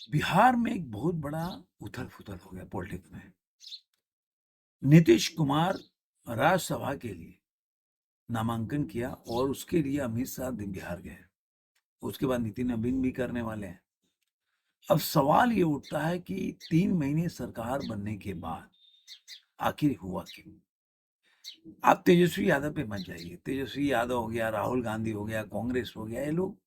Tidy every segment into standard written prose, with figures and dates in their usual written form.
बिहार में एक बहुत बड़ा उथल-पुथल हो गया पॉलिटिक्स में। नीतीश कुमार राज्यसभा के लिए नामांकन किया और उसके लिए अमित शाह बिहार गए। उसके बाद नितिन नवीन भी करने वाले हैं। अब सवाल ये उठता है कि 3 महीने सरकार बनने के बाद आखिर हुआ क्यों? आप तेजस्वी यादव पे मत जाइए। तेजस्वी यादव हो गया, राहुल गांधी हो गया, कांग्रेस हो गया, ये लोग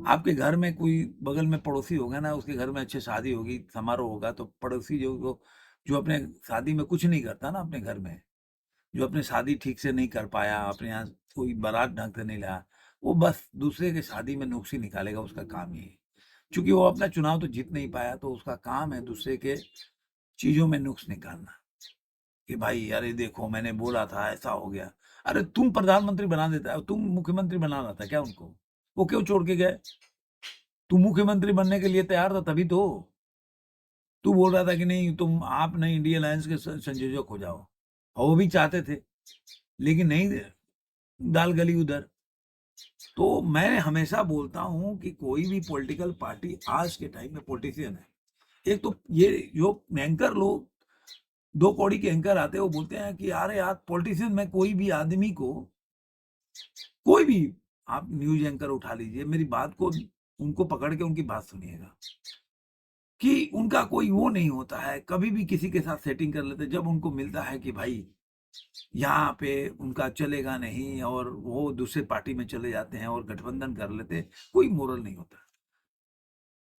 आपके घर में कोई बगल में पड़ोसी होगा ना, उसके घर में अच्छी शादी होगी, समारोह होगा, तो पड़ोसी जो अपने शादी में कुछ नहीं करता ना अपने घर में, जो अपनी शादी ठीक से नहीं कर पाया, अपने यहाँ कोई बारात ढंग से नहीं लाया, वो बस दूसरे के शादी में नुक्स ही निकालेगा, उसका काम ही है। चूँकि वो अपना चुनाव तो जीत नहीं पाया, तो उसका काम है दूसरे के चीज़ों में नुक्स निकालना, कि भाई अरे देखो मैंने बोला था, ऐसा हो गया। अरे तुम प्रधानमंत्री बना देता, तुम मुख्यमंत्री बना रहा था क्या उनको? वो क्यों छोड़ के गए? तू मुख्यमंत्री बनने के लिए तैयार था तभी तो। तू बोल रहा था कि नहीं तुम आप नहीं इंडिया अलायंस के संयोजक हो जाओ, और वो भी चाहते थे, लेकिन नहीं, दाल गली उधर। तो मैं हमेशा बोलता हूँ कि कोई भी पॉलिटिकल पार्टी आज के टाइम में पॉलिटिशियन है। एक तो ये जो एंकर लोग, दो कौड़ी के एंकर आते हैं, वो बोलते हैं कि अरे यार पॉलिटिशियन में कोई भी आदमी को, कोई भी आप न्यूज एंकर उठा लीजिए, मेरी बात को उनको पकड़ के उनकी बात सुनिएगा, कि उनका कोई वो नहीं होता है, कभी भी किसी के साथ सेटिंग कर लेते, जब उनको मिलता है कि भाई यहाँ पे उनका चलेगा नहीं और वो दूसरे पार्टी में चले जाते हैं और गठबंधन कर लेते, कोई मोरल नहीं होता।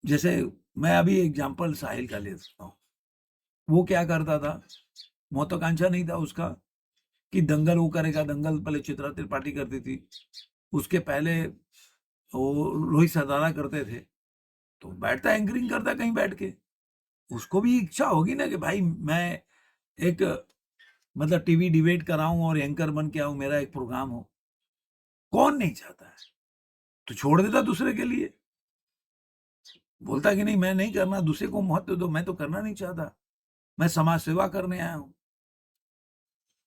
जैसे मैं अभी एग्जांपल साहिल का ले सकता हूँ। वो क्या करता था, महत्वाकांक्षा नहीं था उसका कि दंगल वो करेगा, दंगल पहले चित्रा त्रिपाठी करती थी, उसके पहले वो रोहित सरदारा करते थे, तो बैठता एंकरिंग करता कहीं बैठ के। उसको भी इच्छा होगी ना कि भाई मैं एक मतलब टीवी डिबेट कराऊं और एंकर बन के आऊं, मेरा एक प्रोग्राम हो। कौन नहीं चाहता है? तो छोड़ देता दूसरे के लिए, बोलता कि नहीं मैं नहीं करना, दूसरे को महत्व दो, मैं तो करना नहीं चाहता, मैं समाज सेवा करने आया हूं।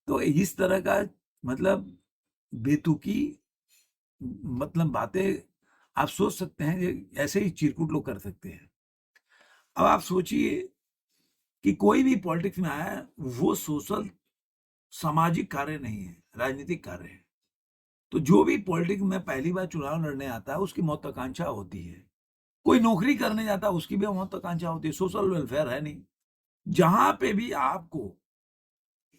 तो इस तरह का मतलब बेतुकी मतलब बातें आप सोच सकते हैं, ऐसे ही चिरकुट लोग कर सकते हैं। अब आप सोचिए कि कोई भी पॉलिटिक्स में आया है, वो सोशल सामाजिक कार्य नहीं है, राजनीतिक कार्य है। तो जो भी पॉलिटिक्स में पहली बार चुनाव लड़ने आता है, उसकी महत्वाकांक्षा होती है। कोई नौकरी करने जाता है, उसकी भी महत्वाकांक्षा होती है, सोशल वेलफेयर है नहीं। जहां पे भी आपको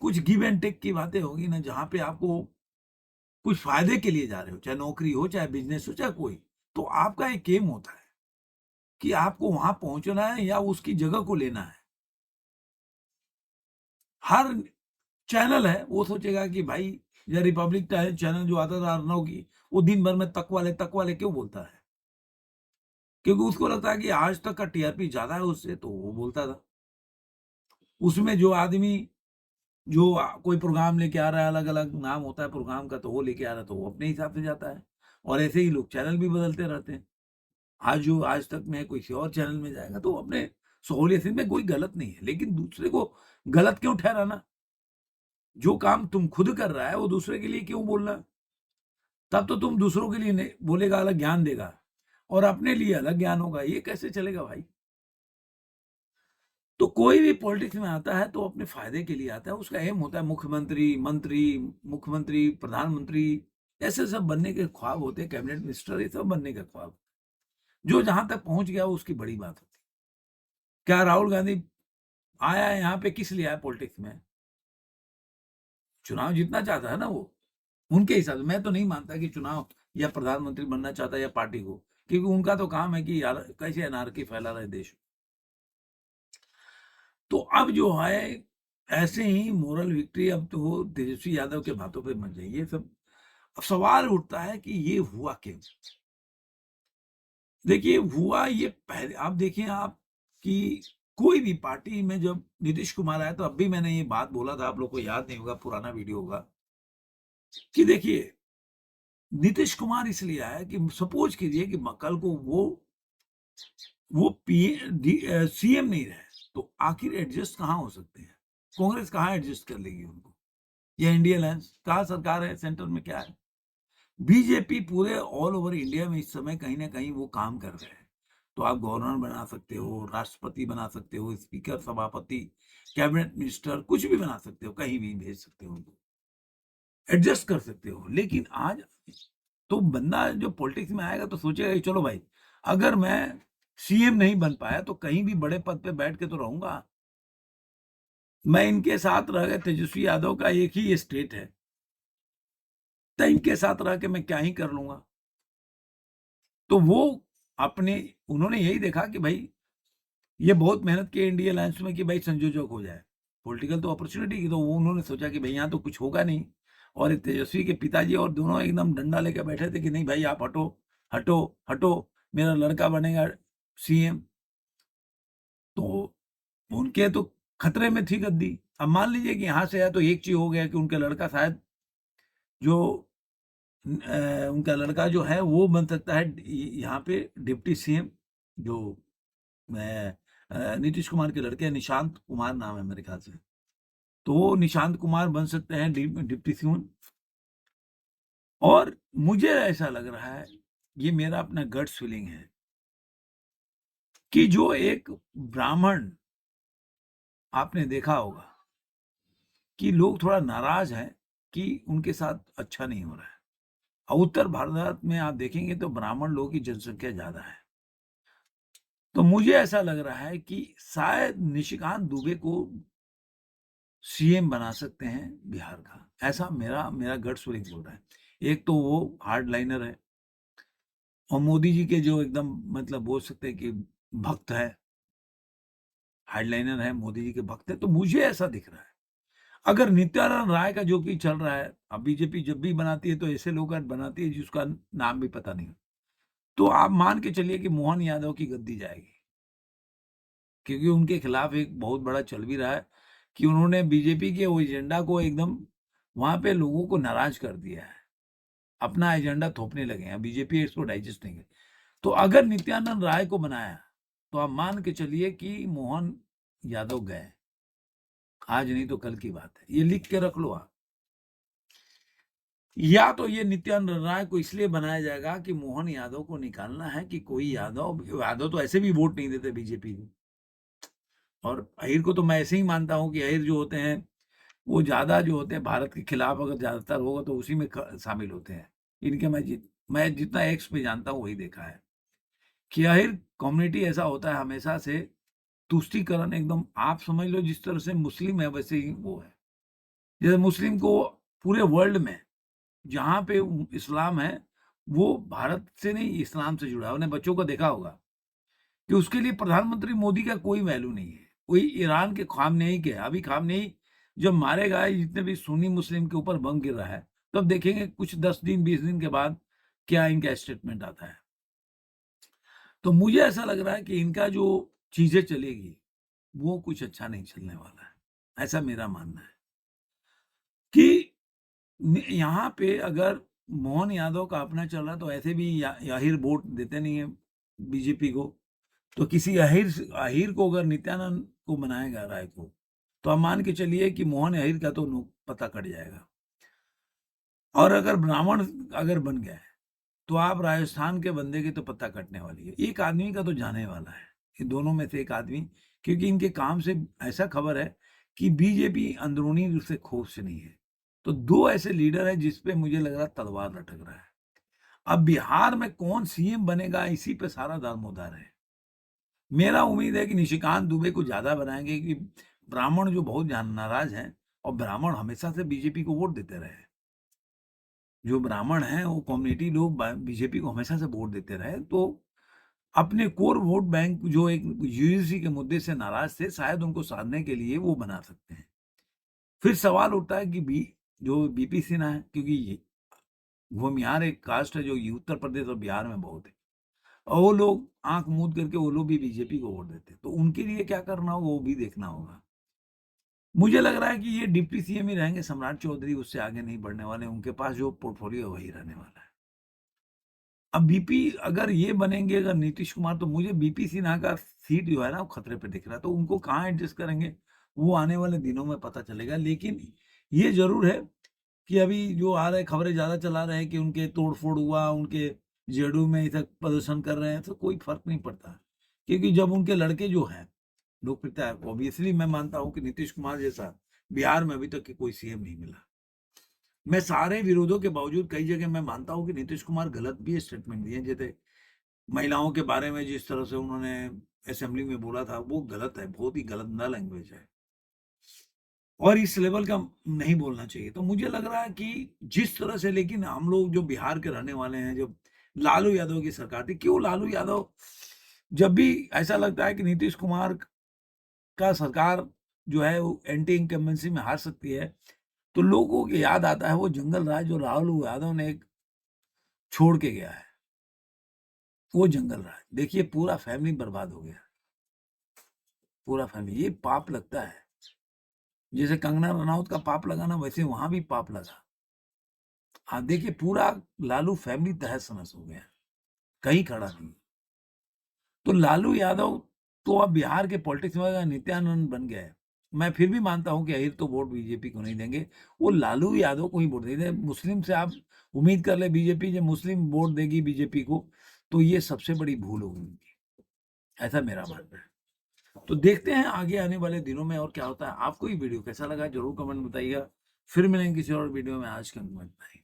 कुछ गिव एंड टेक की बातें होगी ना, जहां पे आपको कुछ फायदे के लिए जा रहे हो, चाहे नौकरी हो, चाहे बिजनेस हो, चाहे कोई, तो आपका एक एम होता है कि आपको वहां पहुंचना है या उसकी जगह को लेना है। हर चैनल है वो सोचेगा कि भाई, या रिपब्लिक चैनल जो आता था अर्नव की, वो दिन भर में तक वाले क्यों बोलता है? क्योंकि उसको लगता है कि आज तक का टीआरपी ज्यादा है उससे, तो वो बोलता था। उसमें जो आदमी जो कोई प्रोग्राम लेके आ रहा है, अलग अलग नाम होता है प्रोग्राम का, तो वो लेके आ रहा है, तो वो अपने हिसाब से जाता है। और ऐसे ही लोग चैनल भी बदलते रहते हैं। आज जो आज तक में कोई किसी और चैनल में जाएगा, तो अपने सहूलियत में कोई गलत नहीं है, लेकिन दूसरे को गलत क्यों ठहराना? जो काम तुम खुद कर रहा है वो दूसरे के लिए क्यों बोलना? तब तो तुम दूसरों के लिए बोलेगा, अलग ज्ञान देगा, और अपने लिए अलग ज्ञान होगा, ये कैसे चलेगा भाई? तो कोई भी पॉलिटिक्स में आता है तो अपने फायदे के लिए आता है, उसका एम होता है मुख्यमंत्री, मंत्री, मुख्यमंत्री, प्रधानमंत्री, ऐसे सब बनने के ख्वाब होते हैं, कैबिनेट मिनिस्टर, ये सब बनने का ख्वाब। जो जहां तक पहुंच गया वो उसकी बड़ी बात होती है। क्या राहुल गांधी आया है यहाँ पे किस लिए आया पॉलिटिक्स में? चुनाव जीतना चाहता है ना वो, उनके हिसाब से। मैं तो नहीं मानता कि चुनाव या प्रधानमंत्री बनना चाहता है या पार्टी को, क्योंकि उनका तो काम है कि यार कैसे अनारकी फैला रहे देश। तो अब जो है, ऐसे ही मोरल विक्ट्री अब तो तेजस्वी यादव के बातों पे मत जाइए सब। अब सवाल उठता है कि ये हुआ क्यों? देखिए हुआ ये पहले, आप देखिए आप, कि कोई भी पार्टी में जब नीतीश कुमार आया, तो अब भी मैंने ये बात बोला था, आप लोग को याद नहीं होगा, पुराना वीडियो होगा, कि देखिए नीतीश कुमार इसलिए आया कि सपोज कीजिए कि कल को वो सीएम नहीं रहे, तो आखिर एडजस्ट कहाँ हो सकते हैं? कांग्रेस कहाँ एडजस्ट कर लेगी उनको, या इंडिया अलायंस? कहाँ सरकार है, सेंटर में क्या है? बीजेपी पूरे ऑल ओवर इंडिया में इस समय कहीं ना कहीं वो काम कर रहे हैं। तो आप गवर्नर बना सकते हो, राष्ट्रपति बना सकते हो, स्पीकर, सभापति, कैबिनेट मिनिस्टर, कुछ भी बना सकते हो, कहीं भी भेज सकते हो उनको, एडजस्ट कर सकते हो। लेकिन आज तो बंदा जो पॉलिटिक्स में आएगा तो सोचेगा कि चलो भाई, अगर मैं सीएम नहीं बन पाया तो कहीं भी बड़े पद पे बैठ के तो रहूंगा। मैं इनके साथ रह गए, तेजस्वी यादव का एक ही स्टेट है, तो इनके साथ रह के मैं क्या ही कर लूंगा। तो वो अपने उन्होंने यही देखा कि भाई ये बहुत मेहनत की इंडिया अलायंस में कि भाई संयोजक हो जाए, पॉलिटिकल तो अपॉर्चुनिटी की, तो वो उन्होंने सोचा कि भाई यहाँ तो कुछ होगा नहीं। और तेजस्वी के पिताजी और दोनों एकदम डंडा लेकर बैठे थे कि नहीं भाई आप हटो, हटो, हटो, मेरा लड़का बनेगा सीएम। तो उनके तो खतरे में थी गद्दी। अब मान लीजिए कि यहाँ से है तो एक चीज हो गया कि उनका लड़का शायद जो उनका लड़का जो है वो बन सकता है यहाँ पे डिप्टी सीएम, जो नीतीश कुमार के लड़के हैं, निशांत कुमार नाम है मेरे ख्याल से। तो वो निशांत कुमार बन सकते हैं डिप्टी सीएम। और मुझे ऐसा लग रहा है, ये मेरा अपना गट्स फीलिंग है, कि जो एक ब्राह्मण, आपने देखा होगा कि लोग थोड़ा नाराज हैं कि उनके साथ अच्छा नहीं हो रहा है। और उत्तर भारत में आप देखेंगे तो ब्राह्मण लोगों की जनसंख्या ज्यादा है। तो मुझे ऐसा लग रहा है कि शायद निशिकांत दुबे को सीएम बना सकते हैं बिहार का, ऐसा मेरा मेरा गट्स फीलिंग बोल रहा है। एक तो वो हार्ड लाइनर है, और मोदी जी के जो एकदम मतलब बोल सकते हैं कि भक्त है, हार्डलाइनर है, मोदी जी के भक्त है। तो मुझे ऐसा दिख रहा है, अगर नित्यानंद राय का जो भी चल रहा है, अब बीजेपी जब भी बनाती है तो ऐसे लोग बनाती है जिसका नाम भी पता नहीं, तो आप मान के चलिए कि मोहन यादव की गद्दी जाएगी, क्योंकि उनके खिलाफ एक बहुत बड़ा चल भी रहा है कि उन्होंने बीजेपी के वो एजेंडा को एकदम वहां पे लोगों को नाराज कर दिया है, अपना एजेंडा थोपने लगे हैं, बीजेपी इसको डाइजेस्ट नहीं है। तो अगर नित्यानंद राय को बनाया तो आप मान के चलिए कि मोहन यादव गए, आज नहीं तो कल की बात है, ये लिख के रख लो आप। या तो ये नित्यानंद राय को इसलिए बनाया जाएगा कि मोहन यादव को निकालना है, कि कोई यादव यादव तो ऐसे भी वोट नहीं देते बीजेपी को। और अहिर को तो मैं ऐसे ही मानता हूं कि अहिर जो होते हैं वो ज्यादा जो होते हैं भारत के खिलाफ, अगर ज्यादातर होगा तो उसी में शामिल होते हैं। इनके मैं जितना एक्स पे जानता हूँ वही देखा है कि अहिर कम्युनिटी ऐसा होता है हमेशा से, तुष्टीकरण एकदम, आप समझ लो जिस तरह से मुस्लिम है वैसे ही वो है। जैसे मुस्लिम को पूरे वर्ल्ड में जहाँ पे इस्लाम है, वो भारत से नहीं इस्लाम से जुड़ा है। उन्हें बच्चों को देखा होगा कि उसके लिए प्रधानमंत्री मोदी का कोई वैल्यू नहीं है। कोई ईरान के खामनेई के, अभी खामनेई जब मारे गए, जितने भी सुन्नी मुस्लिम के ऊपर बम गिर रहा है, तब देखेंगे कुछ 10 दिन 20 दिन के बाद क्या इनका स्टेटमेंट आता है। तो मुझे ऐसा लग रहा है कि इनका जो चीजें चलेगी वो कुछ अच्छा नहीं चलने वाला है, ऐसा मेरा मानना है। कि यहाँ पे अगर मोहन यादव का अपना चल रहा है तो ऐसे भी अहिर वोट देते नहीं है बीजेपी को। तो किसी अहिर को अगर नित्यानंद को बनाएगा राय को, तो आप मान के चलिए कि मोहन अहिर का तो पता कट जाएगा। और अगर ब्राह्मण अगर बन गया है तो आप राजस्थान के बंदे की तो पता कटने वाली है, एक आदमी का तो जाने वाला है, ये दोनों में से एक आदमी। क्योंकि इनके काम से ऐसा खबर है कि बीजेपी अंदरूनी रूप से खौफ से नहीं है। तो दो ऐसे लीडर है जिसपे मुझे लग रहा है तलवार लटक रहा है। अब बिहार में कौन सीएम बनेगा, इसी पे सारा दारोमदार है। मेरा उम्मीद है कि निशिकांत दुबे को ज्यादा बनाएंगे, कि ब्राह्मण जो बहुत नाराज हैं, और ब्राह्मण हमेशा से बीजेपी को वोट देते रहे, जो ब्राह्मण हैं वो कम्युनिटी लोग बीजेपी को हमेशा से वोट देते रहे। तो अपने कोर वोट बैंक जो एक यूजीसी के मुद्दे से नाराज थे, शायद उनको साधने के लिए वो बना सकते हैं। फिर सवाल उठता है कि जो बीपी सिन्हा है, क्योंकि भूमिहार एक कास्ट है जो उत्तर प्रदेश और बिहार में बहुत है, और वो लोग आंख मूंद करके वो लोग भी बीजेपी को वोट देते हैं। तो उनके लिए क्या करना होगा वो भी देखना होगा। मुझे लग रहा है कि ये डिप्टी सीएम ही रहेंगे, सम्राट चौधरी उससे आगे नहीं बढ़ने वाले, उनके पास जो पोर्टफोलियो है वही रहने वाला है। अब बीपी अगर ये बनेंगे, अगर नीतीश कुमार, तो मुझे बीपी सिन्हा का सीट जो है ना वो खतरे पे दिख रहा है। तो उनको कहाँ एडजस्ट करेंगे वो आने वाले दिनों में पता चलेगा। लेकिन ये जरूर है कि अभी जो आ रहे खबरें ज्यादा चला रहे हैं कि उनके तोड़फोड़ हुआ, उनके जेडीयू में इधर प्रदर्शन कर रहे हैं, तो कोई फर्क नहीं पड़ता। क्योंकि जब उनके लड़के जो हैं लोकप्रियता है, ऑब्वियसली मैं मानता हूं कि नीतीश कुमार जैसा बिहार में अभी तक के कोई सीएम नहीं मिला। मैं सारे विरोधों के बावजूद कई जगह मैं मानता हूं कि नीतीश कुमार गलत भी स्टेटमेंट दिए, जैसे महिलाओं के बारे में जिस तरह से उन्होंने असेंबली में बोला था, वो गलत है, बहुत ही गंदा लैंग्वेज है और इस लेवल का नहीं बोलना चाहिए। तो मुझे लग रहा है कि जिस तरह से, लेकिन हम लोग जो बिहार के रहने वाले हैं, जब लालू यादव की सरकार थी, क्यों लालू यादव, जब भी ऐसा लगता है कि नीतीश कुमार का सरकार जो है वो एंटी इनकम्बेंसी में हार सकती है, तो लोगों को याद आता है वो जंगल राज जो लालू यादव ने एक छोड़ के गया है, वो जंगल राज। देखिए पूरा फैमिली बर्बाद हो गया, पूरा फैमिली। ये पाप लगता है, जैसे कंगना रनौत का पाप लगा ना, वैसे वहां भी पाप लगा। हाँ देखिए पूरा लालू फैमिली तहस नहस हो गया, कहीं खड़ा नहीं। तो लालू यादव तो अब बिहार के पॉलिटिक्स में नित्यानंद बन गया है। मैं फिर भी मानता हूं कि अहिर तो वोट बीजेपी को नहीं देंगे, वो लालू यादव को ही वोट देंगे। मुस्लिम से आप उम्मीद कर ले बीजेपी जब मुस्लिम वोट देगी बीजेपी को, तो ये सबसे बड़ी भूल होगी उनकी, ऐसा मेरा मानना है। तो देखते हैं आगे आने वाले दिनों में और क्या होता है। आपको ये वीडियो कैसा लगा जरूर कमेंट बताइएगा। फिर मिलेंगे किसी और वीडियो में। आज के लिए इतना ही।